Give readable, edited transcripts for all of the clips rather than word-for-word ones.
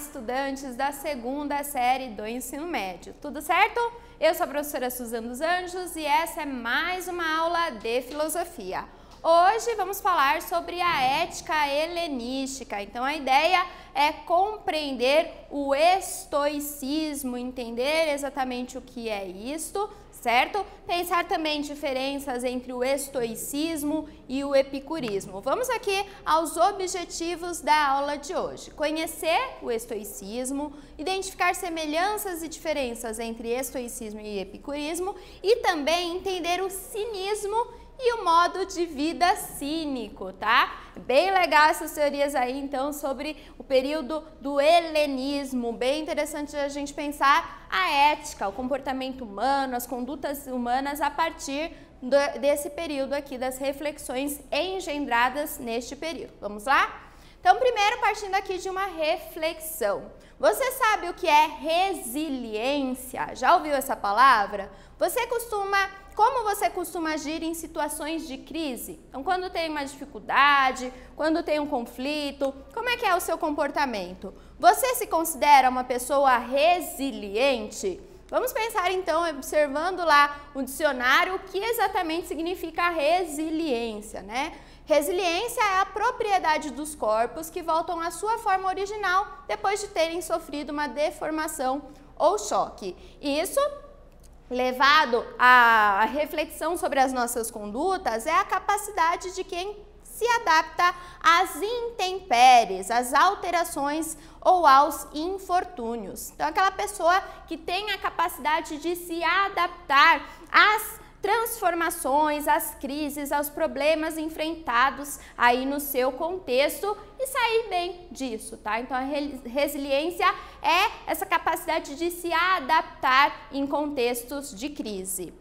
estudantes da segunda série do ensino médio, tudo certo? Eu sou a professora Suzana dos Anjos e essa é mais uma aula de filosofia. Hoje vamos falar sobre a ética helenística, então a ideia é compreender o estoicismo, entender exatamente o que é isto, certo? Pensar também diferenças entre o estoicismo e o epicurismo. Vamos aqui aos objetivos da aula de hoje. Conhecer o estoicismo, identificar semelhanças e diferenças entre estoicismo e epicurismo e também entender o cinismo e o modo de vida cínico, tá? Bem legal essas teorias aí, então, sobre o período do helenismo. Bem interessante a gente pensar a ética, o comportamento humano, as condutas humanas a partir desse período aqui, das reflexões engendradas neste período. Vamos lá? Então, primeiro, partindo aqui de uma reflexão. Você sabe o que é resiliência? Já ouviu essa palavra? Como você costuma agir em situações de crise? Então, quando tem uma dificuldade, quando tem um conflito, como é que é o seu comportamento? Você se considera uma pessoa resiliente? Vamos pensar então, observando lá o dicionário, o que exatamente significa resiliência, né? Resiliência é a propriedade dos corpos que voltam à sua forma original depois de terem sofrido uma deformação ou choque. Isso, levado à reflexão sobre as nossas condutas, é a capacidade de quem se adapta às intempéries, às alterações ou aos infortúnios. Então, aquela pessoa que tem a capacidade de se adaptar às transformações, às crises, aos problemas enfrentados aí no seu contexto e sair bem disso, tá? Então, a resiliência é essa capacidade de se adaptar em contextos de crise.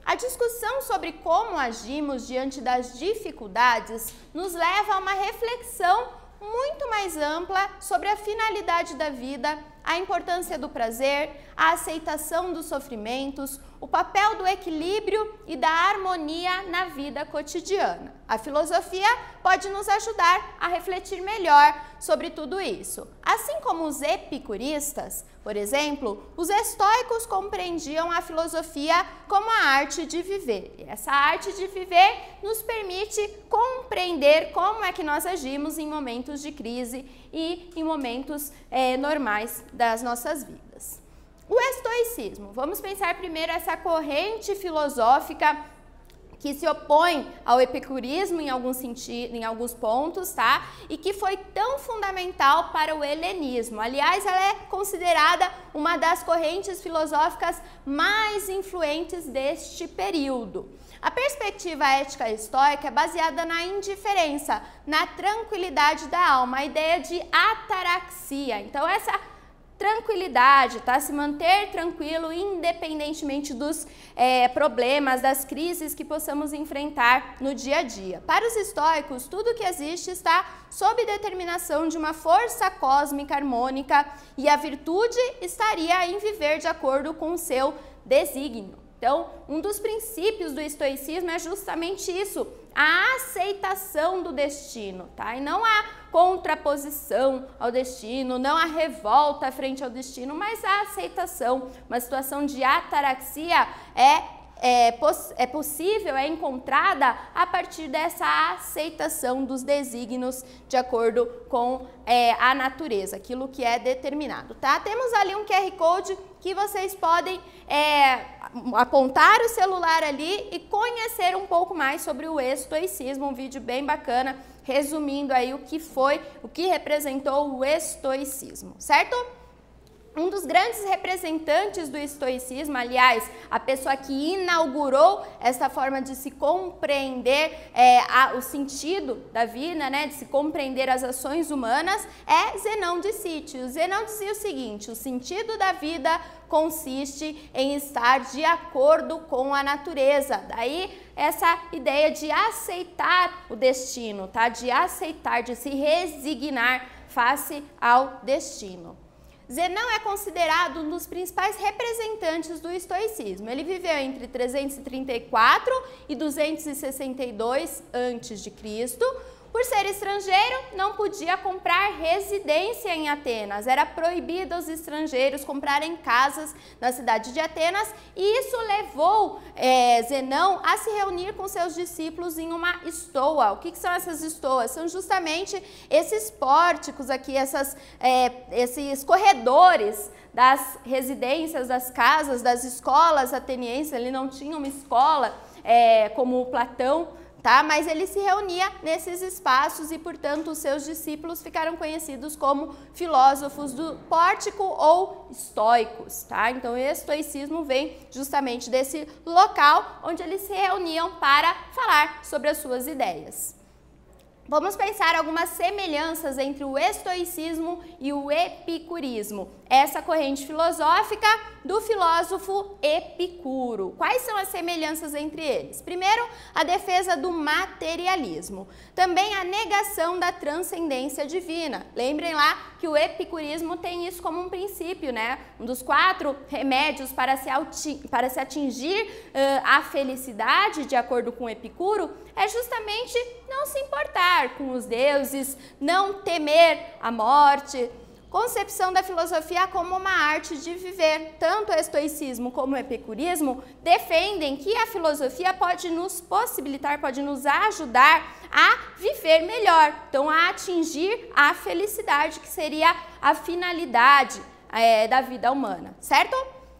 A discussão sobre como agimos diante das dificuldades nos leva a uma reflexão muito mais ampla sobre a finalidade da vida, a importância do prazer, a aceitação dos sofrimentos, o papel do equilíbrio e da harmonia na vida cotidiana. A filosofia pode nos ajudar a refletir melhor sobre tudo isso. Assim como os epicuristas, por exemplo, os estoicos compreendiam a filosofia como a arte de viver. E essa arte de viver nos permite compreender como é que nós agimos em momentos de crise e em momentos normais das nossas vidas. O estoicismo, vamos pensar primeiro essa corrente filosófica que se opõe ao epicurismo em alguns pontos, tá? E que foi tão fundamental para o helenismo. Aliás, ela é considerada uma das correntes filosóficas mais influentes deste período. A perspectiva ética estoica é baseada na indiferença, na tranquilidade da alma, a ideia de ataraxia. Então, essa tranquilidade, tá? Se manter tranquilo independentemente dos problemas, das crises que possamos enfrentar no dia a dia. Para os estoicos, tudo que existe está sob determinação de uma força cósmica harmônica e a virtude estaria em viver de acordo com o seu desígnio. Então, um dos princípios do estoicismo é justamente isso, a aceitação do destino, tá? E não a contraposição ao destino, não a revolta frente ao destino, mas a aceitação. Uma situação de ataraxia é possível, é encontrada a partir dessa aceitação dos desígnios de acordo com a natureza, aquilo que é determinado, tá? Temos ali um QR Code que vocês podem apontar o celular ali e conhecer um pouco mais sobre o estoicismo, um vídeo bem bacana, resumindo aí o que representou o estoicismo, certo? Um dos grandes representantes do estoicismo, aliás, a pessoa que inaugurou essa forma de se compreender o sentido da vida, né, de se compreender as ações humanas, é Zenão de Cítio. Zenão dizia o seguinte: o sentido da vida consiste em estar de acordo com a natureza. Daí essa ideia de aceitar o destino, tá? De aceitar, de se resignar face ao destino. Zenão é considerado um dos principais representantes do estoicismo. Ele viveu entre 334 e 262 a.C. Por ser estrangeiro, não podia comprar residência em Atenas. Era proibido aos estrangeiros comprarem casas na cidade de Atenas e isso levou Zenão a se reunir com seus discípulos em uma estoa. O que são essas estoas? São justamente esses pórticos aqui, esses corredores das residências, das casas, das escolas atenienses. Ele não tinha uma escola como Platão, tá? Mas ele se reunia nesses espaços e, portanto, os seus discípulos ficaram conhecidos como filósofos do pórtico ou estoicos, tá? Então, o estoicismo vem justamente desse local onde eles se reuniam para falar sobre as suas ideias. Vamos pensar algumas semelhanças entre o estoicismo e o epicurismo, essa corrente filosófica do filósofo Epicuro. Quais são as semelhanças entre eles? Primeiro, a defesa do materialismo. Também a negação da transcendência divina. Lembrem lá que o epicurismo tem isso como um princípio, né? Um dos 4 remédios para se atingir a felicidade, de acordo com Epicuro, é justamente não se importar com os deuses, não temer a morte. Concepção da filosofia como uma arte de viver. Tanto o estoicismo como o epicurismo defendem que a filosofia pode nos possibilitar, pode nos ajudar a viver melhor, então a atingir a felicidade, que seria a finalidade da vida humana, certo?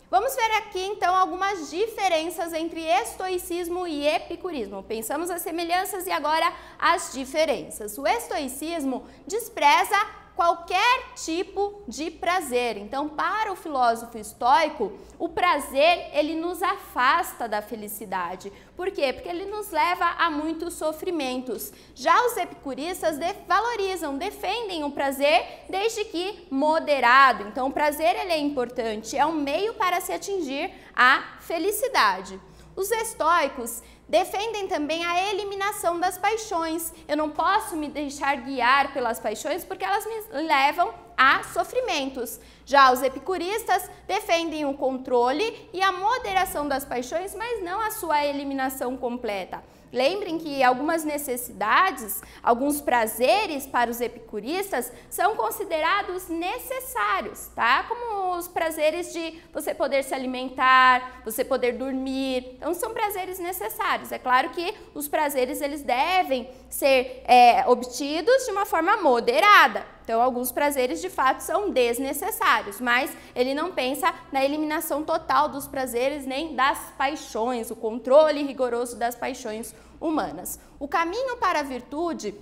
Vamos ver aqui, então, algumas diferenças entre estoicismo e epicurismo. Pensamos as semelhanças e agora as diferenças. O estoicismo despreza qualquer tipo de prazer. Então, para o filósofo estoico, o prazer, ele nos afasta da felicidade. Por quê? Porque ele nos leva a muitos sofrimentos. Já os epicuristas valorizam, defendem o prazer, desde que moderado. Então, o prazer, ele é importante, é um meio para se atingir a felicidade. Os estoicos defendem também a eliminação das paixões. Eu não posso me deixar guiar pelas paixões porque elas me levam a sofrimentos. Já os epicuristas defendem o controle e a moderação das paixões, mas não a sua eliminação completa. Lembrem que algumas necessidades, alguns prazeres para os epicuristas são considerados necessários, tá? Como os prazeres de você poder se alimentar, você poder dormir. Então, são prazeres necessários. É claro que os prazeres, eles devem ser obtidos de uma forma moderada. Então, alguns prazeres, de fato, são desnecessários, mas ele não pensa na eliminação total dos prazeres nem das paixões, o controle rigoroso das paixões humanas. O caminho para a virtude,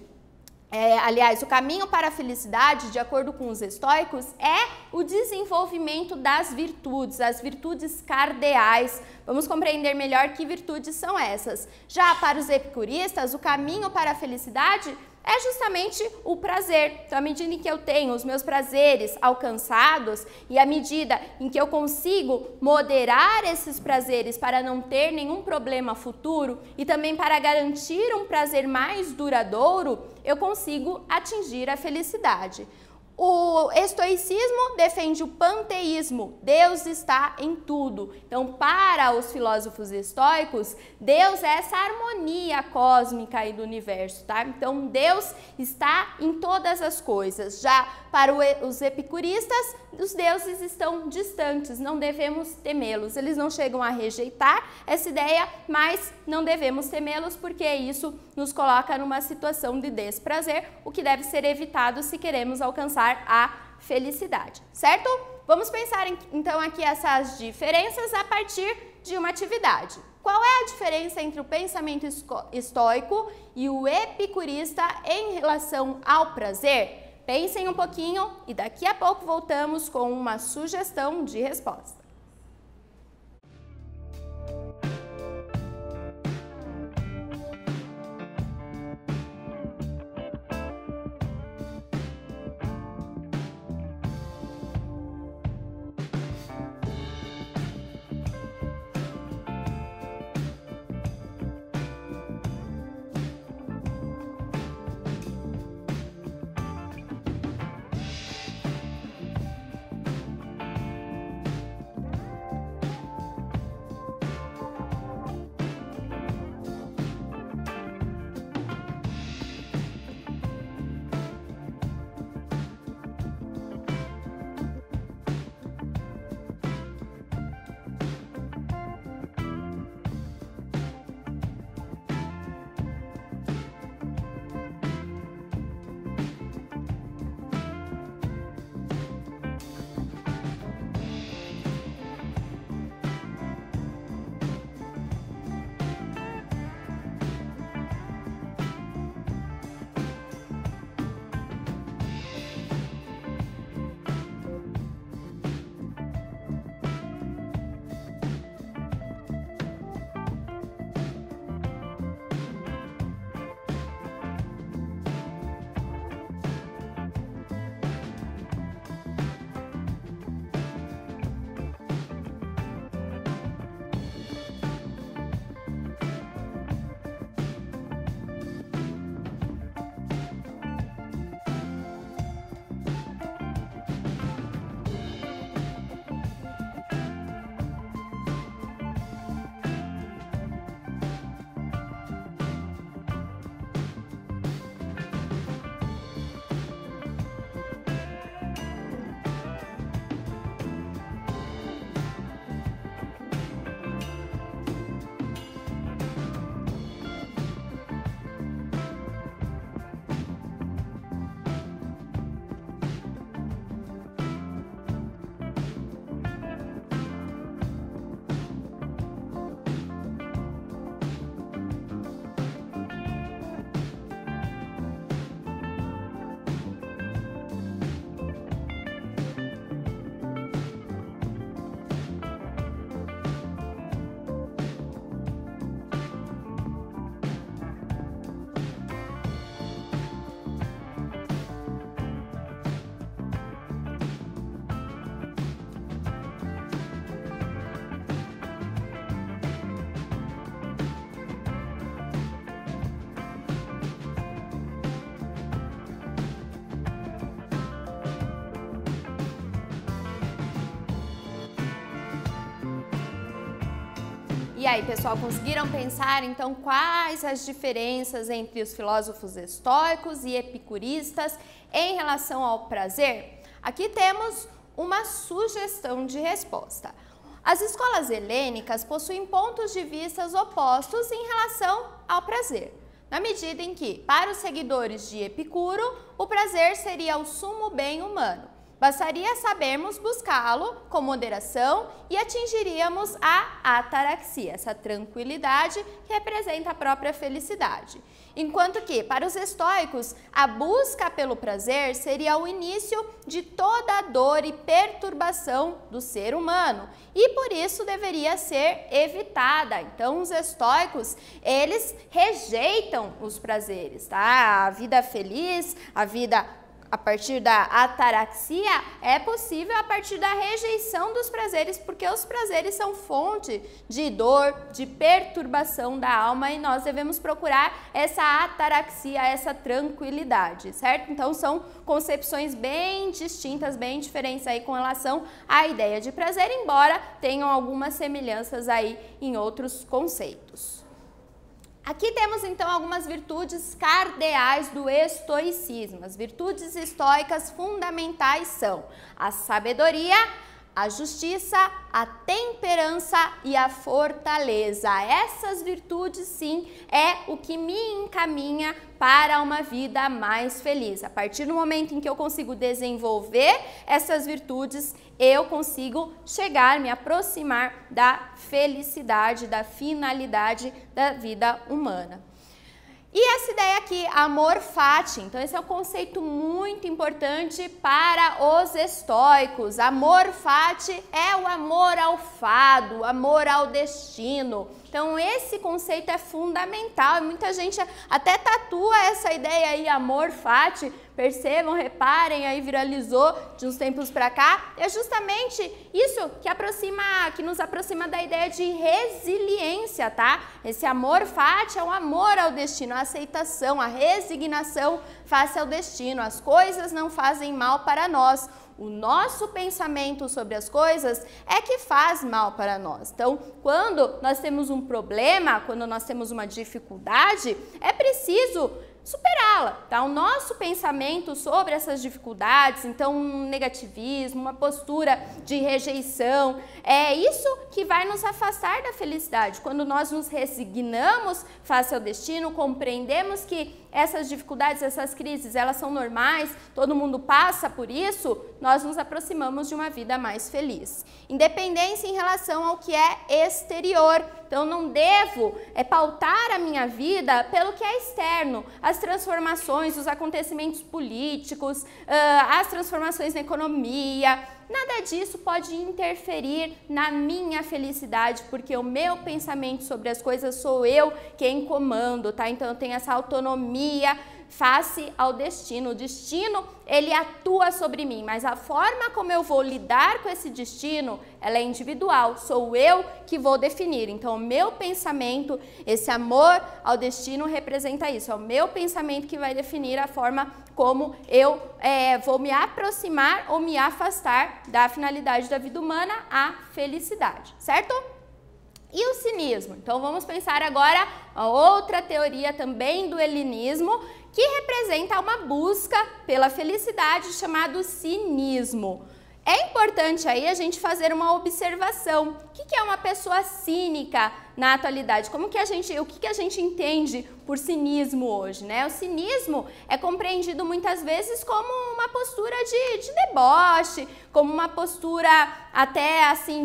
o caminho para a felicidade, de acordo com os estoicos, é o desenvolvimento das virtudes, as virtudes cardeais. Vamos compreender melhor que virtudes são essas. Já para os epicuristas, o caminho para a felicidade é justamente o prazer. Então, à medida em que eu tenho os meus prazeres alcançados e à medida em que eu consigo moderar esses prazeres para não ter nenhum problema futuro e também para garantir um prazer mais duradouro, eu consigo atingir a felicidade. O estoicismo defende o panteísmo, Deus está em tudo. Então, para os filósofos estoicos, Deus é essa harmonia cósmica aí do universo, tá? Então, Deus está em todas as coisas. Já para os epicuristas, os deuses estão distantes, não devemos temê-los. Eles não chegam a rejeitar essa ideia, mas não devemos temê-los porque isso nos coloca numa situação de desprazer, o que deve ser evitado se queremos alcançar a felicidade, certo? Vamos pensar então aqui essas diferenças a partir de uma atividade. Qual é a diferença entre o pensamento estoico e o epicurista em relação ao prazer? Pensem um pouquinho e daqui a pouco voltamos com uma sugestão de resposta. aí, pessoal, conseguiram pensar então quais as diferenças entre os filósofos estoicos e epicuristas em relação ao prazer? Aqui temos uma sugestão de resposta. As escolas helênicas possuem pontos de vista opostos em relação ao prazer, na medida em que, para os seguidores de Epicuro, o prazer seria o sumo bem humano. Bastaria sabermos buscá-lo com moderação e atingiríamos a ataraxia, essa tranquilidade que representa a própria felicidade. Enquanto que, para os estoicos, a busca pelo prazer seria o início de toda a dor e perturbação do ser humano e por isso deveria ser evitada. Então, os estoicos, eles rejeitam os prazeres, tá? A vida feliz, a vida a partir da ataraxia é possível a partir da rejeição dos prazeres, porque os prazeres são fonte de dor, de perturbação da alma e nós devemos procurar essa ataraxia, essa tranquilidade, certo? Então são concepções bem distintas, bem diferentes aí com relação à ideia de prazer, embora tenham algumas semelhanças aí em outros conceitos. Aqui temos então algumas virtudes cardeais do estoicismo. As virtudes estoicas fundamentais são a sabedoria, a justiça, a temperança e a fortaleza. Essas virtudes, sim, é o que me encaminha para uma vida mais feliz. A partir do momento em que eu consigo desenvolver essas virtudes, eu consigo chegar, me aproximar da felicidade, da finalidade da vida humana. E essa ideia aqui, amor fati, então esse é um conceito muito importante para os estoicos. Amor fati é o amor ao fado, amor ao destino. Então esse conceito é fundamental e muita gente até tatua essa ideia aí, amor fati. Percebam, reparem, aí viralizou de uns tempos para cá. É justamente isso que nos aproxima da ideia de resiliência, tá? Esse amor fati é um amor ao destino, a aceitação, a resignação face ao destino. As coisas não fazem mal para nós. O nosso pensamento sobre as coisas é que faz mal para nós. Então, quando nós temos um problema, quando nós temos uma dificuldade, é preciso superá-la, tá? O nosso pensamento sobre essas dificuldades, então um negativismo, uma postura de rejeição, é isso que vai nos afastar da felicidade. Quando nós nos resignamos face ao destino, compreendemos que essas dificuldades, essas crises, elas são normais, todo mundo passa por isso, nós nos aproximamos de uma vida mais feliz. Independência em relação ao que é exterior. Então, não devo pautar a minha vida pelo que é externo, as transformações, os acontecimentos políticos, as transformações na economia. Nada disso pode interferir na minha felicidade, porque o meu pensamento sobre as coisas sou eu quem comando, tá? Então eu tenho essa autonomia face ao destino. O destino, ele atua sobre mim, mas a forma como eu vou lidar com esse destino, ela é individual, sou eu que vou definir. Então o meu pensamento, esse amor ao destino representa isso, é o meu pensamento que vai definir a forma como eu vou me aproximar ou me afastar da finalidade da vida humana, a felicidade, certo? E o cinismo? Então vamos pensar agora a outra teoria também do helenismo, que representa uma busca pela felicidade, chamado cinismo. É importante aí a gente fazer uma observação. O que é uma pessoa cínica na atualidade? O que a gente entende por cinismo hoje, né? O cinismo é compreendido muitas vezes como uma postura de deboche, como uma postura até assim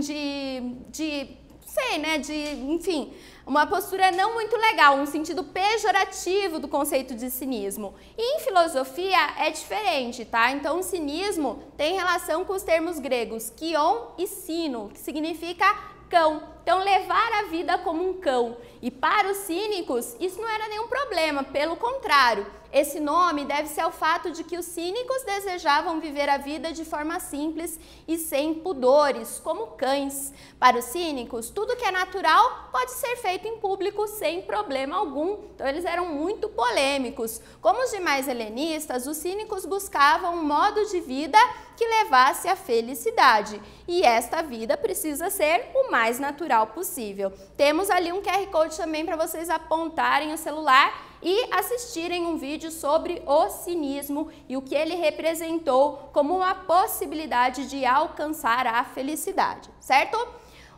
enfim, uma postura não muito legal, um sentido pejorativo do conceito de cinismo. E em filosofia é diferente, tá? Então o cinismo tem relação com os termos gregos kion e sino, que significa cão. Então levar a vida como um cão. E para os cínicos isso não era nenhum problema, pelo contrário. Esse nome deve-se ao fato de que os cínicos desejavam viver a vida de forma simples e sem pudores, como cães. Para os cínicos, tudo que é natural pode ser feito em público sem problema algum. Então eles eram muito polêmicos. Como os demais helenistas, os cínicos buscavam um modo de vida que levasse à felicidade. E esta vida precisa ser o mais natural natural possível. Temos ali um QR Code também para vocês apontarem o celular e assistirem um vídeo sobre o cinismo e o que ele representou como uma possibilidade de alcançar a felicidade, certo?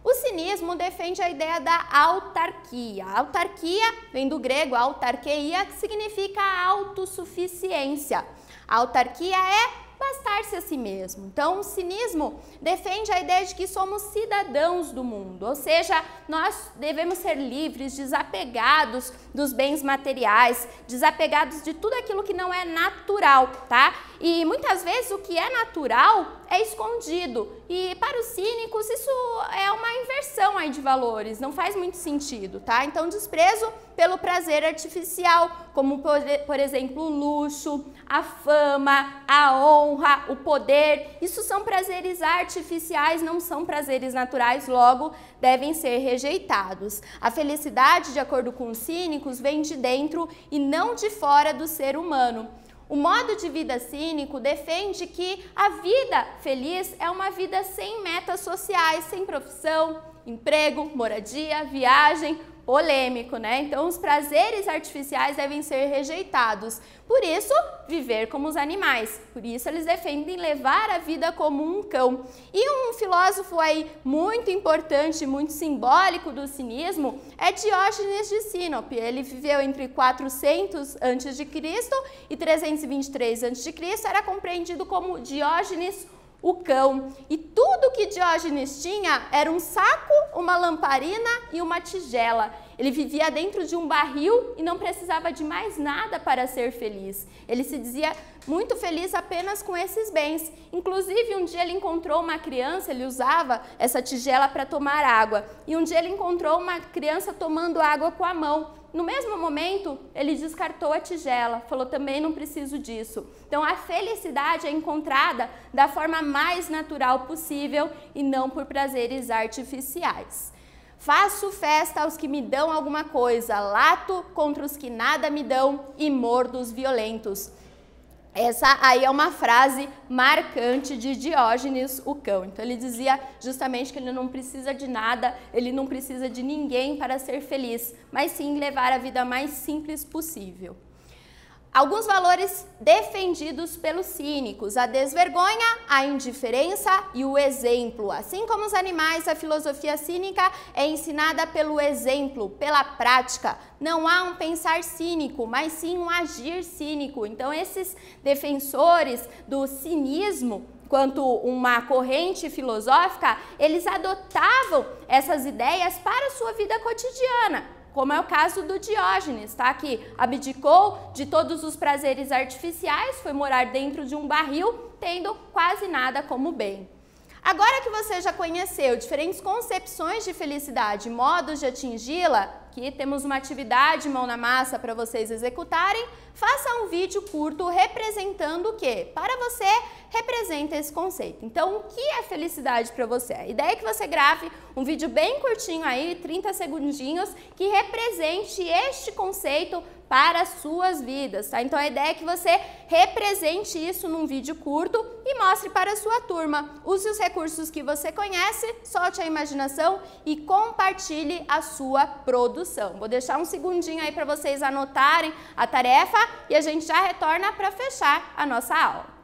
O cinismo defende a ideia da autarquia. A autarquia vem do grego autarkeia, que significa autossuficiência. A autarquia é bastar-se a si mesmo. Então, o cinismo defende a ideia de que somos cidadãos do mundo, ou seja, nós devemos ser livres, desapegados dos bens materiais, desapegados de tudo aquilo que não é natural, tá? E muitas vezes o que é natural é escondido. E para os cínicos isso é uma inversão aí de valores, não faz muito sentido, tá? Então, desprezo pelo prazer artificial, como por exemplo o luxo, a fama, a honra, o poder, isso são prazeres artificiais, não são prazeres naturais, logo devem ser rejeitados. A felicidade, de acordo com os cínicos, vem de dentro e não de fora do ser humano. O modo de vida cínico defende que a vida feliz é uma vida sem metas sociais, sem profissão, emprego, moradia, viagem, polêmico, né? Então, os prazeres artificiais devem ser rejeitados. Por isso, viver como os animais. Por isso, eles defendem levar a vida como um cão. E um filósofo aí muito importante, muito simbólico do cinismo é Diógenes de Sinope. Ele viveu entre 400 a.C. e 323 a.C. Era compreendido como Diógenes o cão. E tudo que Diógenes tinha era um saco, uma lamparina e uma tigela. Ele vivia dentro de um barril e não precisava de mais nada para ser feliz. Ele se dizia muito feliz apenas com esses bens. Inclusive, um dia ele encontrou uma criança, ele usava essa tigela para tomar água. E um dia ele encontrou uma criança tomando água com a mão. No mesmo momento, ele descartou a tigela, falou, também não preciso disso. Então, a felicidade é encontrada da forma mais natural possível e não por prazeres artificiais. Faço festa aos que me dão alguma coisa, lato contra os que nada me dão e mordo os violentos. Essa aí é uma frase marcante de Diógenes o cão. Então ele dizia justamente que ele não precisa de nada, ele não precisa de ninguém para ser feliz, mas sim levar a vida mais simples possível. Alguns valores defendidos pelos cínicos: a desvergonha, a indiferença e o exemplo. Assim como os animais, a filosofia cínica é ensinada pelo exemplo, pela prática. Não há um pensar cínico, mas sim um agir cínico. Então, esses defensores do cinismo, quanto uma corrente filosófica, eles adotavam essas ideias para a sua vida cotidiana. Como é o caso do Diógenes, tá? Que abdicou de todos os prazeres artificiais, foi morar dentro de um barril, tendo quase nada como bem. Agora que você já conheceu diferentes concepções de felicidade, modos de atingi-la, que temos uma atividade mão na massa para vocês executarem, faça um vídeo curto representando o que? Para você, representa esse conceito. Então, o que é felicidade para você? A ideia é que você grave um vídeo bem curtinho aí, 30 segundinhos, que represente este conceito para as suas vidas, tá? Então, a ideia é que você represente isso num vídeo curto e mostre para a sua turma. Use os recursos que você conhece, solte a imaginação e compartilhe a sua produção. Vou deixar um segundinho aí para vocês anotarem a tarefa e a gente já retorna para fechar a nossa aula.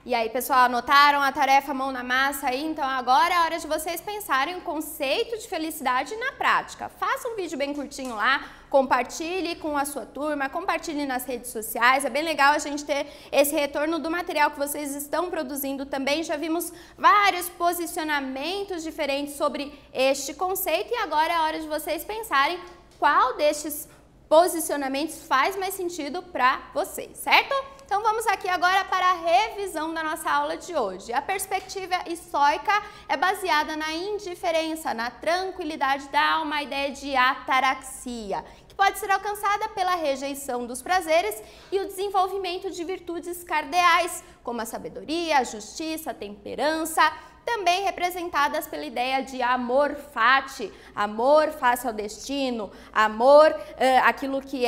E aí, pessoal, anotaram a tarefa mão na massa aí? Então agora é hora de vocês pensarem o conceito de felicidade na prática. Faça um vídeo bem curtinho lá, compartilhe com a sua turma, compartilhe nas redes sociais. É bem legal a gente ter esse retorno do material que vocês estão produzindo também. Já vimos vários posicionamentos diferentes sobre este conceito e agora é hora de vocês pensarem qual destes posicionamentos faz mais sentido para vocês, certo? Então vamos aqui agora para a revisão da nossa aula de hoje. A perspectiva estoica é baseada na indiferença, na tranquilidade da alma, a ideia de ataraxia, que pode ser alcançada pela rejeição dos prazeres e o desenvolvimento de virtudes cardeais, como a sabedoria, a justiça, a temperança, também representadas pela ideia de amor fati, amor face ao destino, amor, aquilo que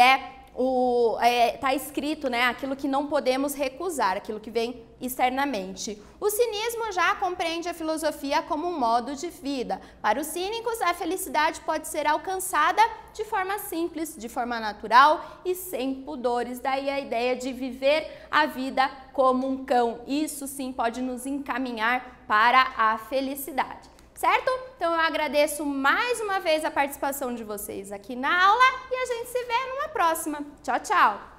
tá escrito, né? Aquilo que não podemos recusar, aquilo que vem externamente. O cinismo já compreende a filosofia como um modo de vida. Para os cínicos, a felicidade pode ser alcançada de forma simples, de forma natural e sem pudores. Daí a ideia de viver a vida como um cão. Isso sim pode nos encaminhar para a felicidade. Certo? Então eu agradeço mais uma vez a participação de vocês aqui na aula e a gente se vê numa próxima. Tchau, tchau!